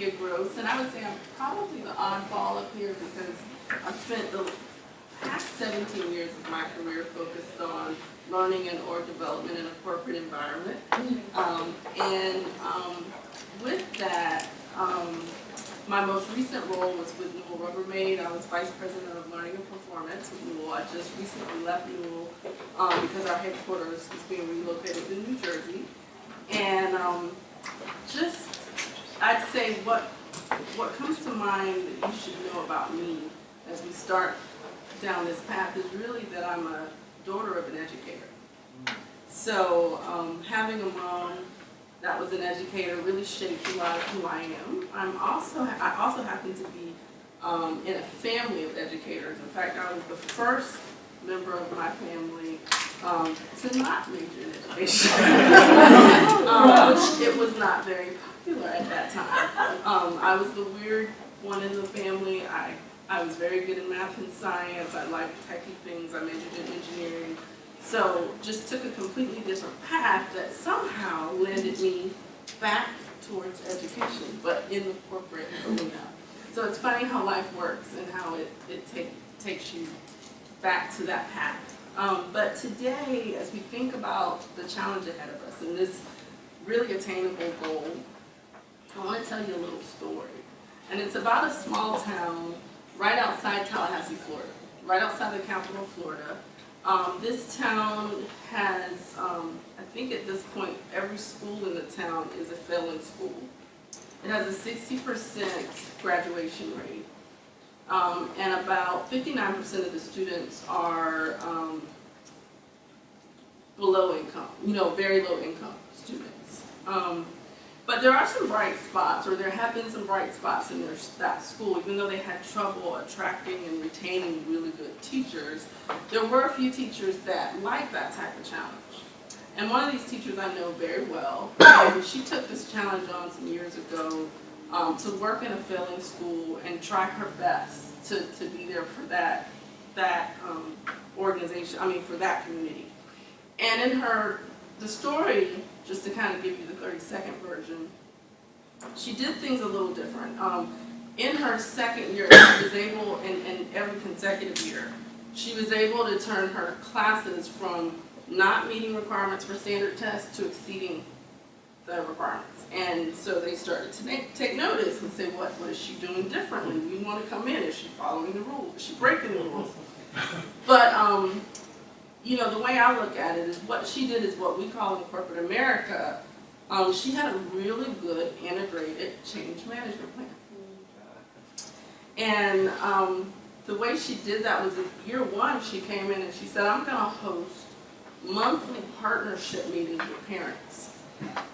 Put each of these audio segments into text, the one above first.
Takiyah Gross, and I would say I'm probably the oddball up here because I've spent the past 17 years of my career focused on learning and org development in a corporate environment. With that, my most recent role was with Newell Rubbermaid. I was Vice President of Learning and Performance with Newell. I just recently left Newell because our headquarters is being relocated to New Jersey. And I'd say what comes to mind that you should know about me as we start down this path is really that I'm a daughter of an educator. So having a mom that was an educator really shaped a lot of who I am. I also happen to be in a family of educators. In fact, I was the first member of my family to not major in education. It was not very popular at that time. I was the weird one in the family. I was very good in math and science. I liked techie things. I majored in engineering. So just took a completely different path that somehow landed me back towards education, but in the corporate arena. So it's funny how life works and how it takes you back to that path. But today, as we think about the challenge ahead of us and this really attainable goal, I want to tell you a little story. And it's about a small town right outside Tallahassee, Florida, right outside the capital of Florida. This town has, I think at this point, every school in the town is a failing school. It has a 60% graduation rate. And about 59% of the students are below income, very low income students. But there are some bright spots, or there have been some bright spots in that school. Even though they had trouble attracting and retaining really good teachers, there were a few teachers that liked that type of challenge. And one of these teachers I know very well, and she took this challenge on some years ago to work in a failing school and try her best to be there for that organization, for that community. And in the story, just to kind of give you the 30-second version, she did things a little different. In her second year, she was able, and every consecutive year, she was able to turn her classes from not meeting requirements for standard tests to exceeding the requirements. And so they started to take notice and say, what is she doing differently? We want to come in. Is she following the rules? Is she breaking the rules? But the way I look at it is what she did is what we call in corporate America, she had a really good integrated change management plan. And the way she did that was in year one, she came in and she said, I'm going to host monthly partnership meetings with parents,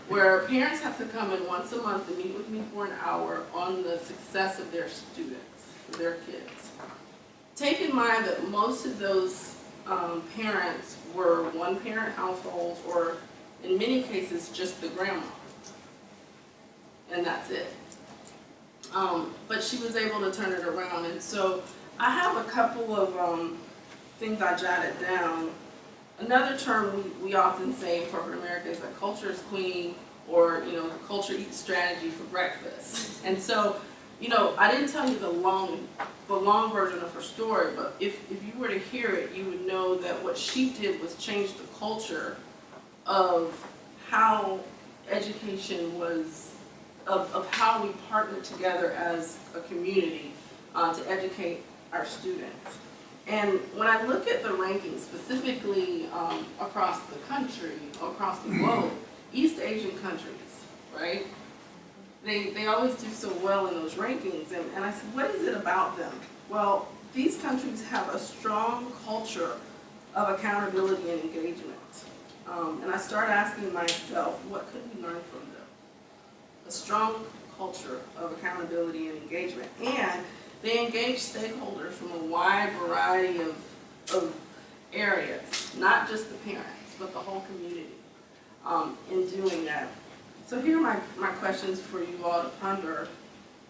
where parents have to come in once a month and meet with me for an hour on the success of their students, their kids. Take in mind that most of those parents were one-parent households, or in many cases just the grandma, and that's it. But she was able to turn it around, and so I have a couple of things I jotted down. Another term we often say in corporate America is that culture is queen, or culture eats strategy for breakfast. And so, I didn't tell you the long version of her story, but if you were to hear it, you would know that what she did was change the culture of how education was, of how we partner together as a community to educate our students. And when I look at the rankings, specifically across the country, across the globe, East Asian countries, right? They always do so well in those rankings. And I said, what is it about them? Well, these countries have a strong culture of accountability and engagement. And I started asking myself, what could we learn from them? A strong culture of accountability and engagement. And they engage stakeholders from a wide variety of areas, not just the parents, but the whole community in doing that. So here are my questions for you all to ponder.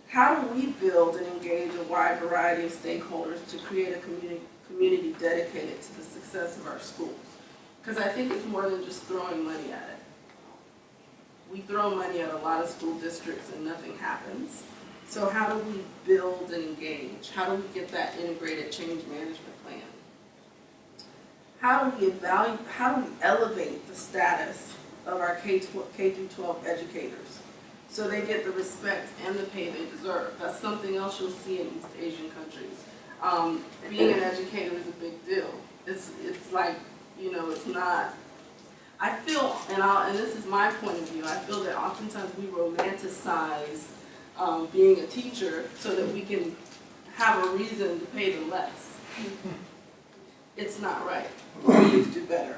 How do we build and engage a wide variety of stakeholders to create a community dedicated to the success of our schools? Because I think it's more than just throwing money at it. we throw money at a lot of school districts and nothing happens. So how do we build and engage? How do we get that integrated change management plan? How do we evaluate, how do we elevate the status of our K through 12 educators so they get the respect and the pay they deserve? That's something else you'll see in East Asian countries. Being an educator is a big deal. It's like, you know, it's not, I feel, and this is my point of view, I feel that oftentimes we romanticize being a teacher so that we can have a reason to pay them less. It's not right. We need to do better.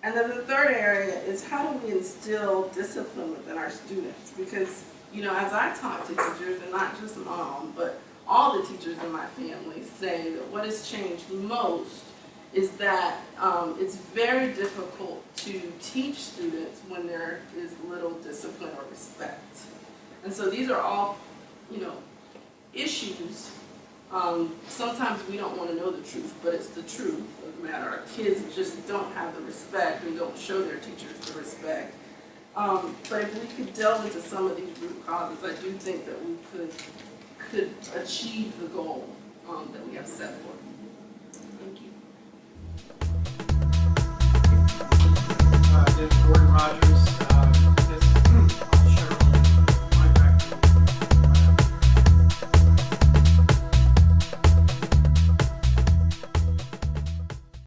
And then the third area is how do we instill discipline within our students? Because, you know, as I talk to teachers, and not just mom, but all the teachers in my family say that what has changed most is that it's very difficult to teach students when there is little discipline or respect. And so these are all, you know, issues. Sometimes we don't want to know the truth, but it's the truth of the matter. Our kids just don't have the respect and don't show their teachers the respect. But if we could delve into some of these root causes, I do think that we could achieve the goal that we have set for